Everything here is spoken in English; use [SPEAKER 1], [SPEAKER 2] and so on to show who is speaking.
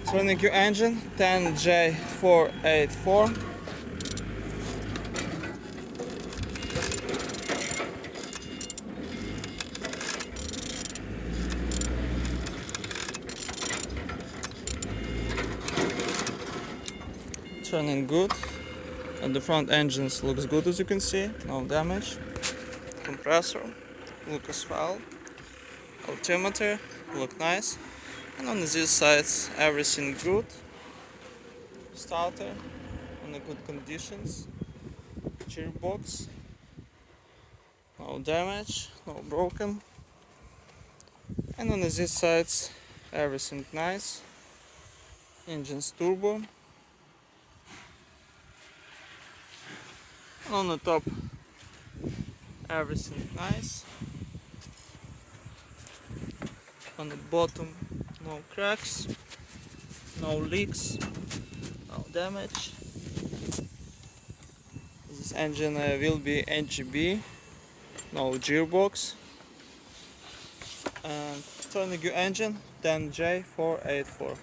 [SPEAKER 1] K9K engine 10J484. Turning good, and the front engines looks good, as you can see, no damage. Compressor look as well. Altimeter look nice, and on these sides everything good. Starter on the good conditions. Gearbox no damage, no broken, and on these sides everything nice. Engine's turbo. On the top, everything nice. On the bottom, no cracks, no leaks, no damage. This engine will be NGB, no gearbox. And K9K engine 10J484.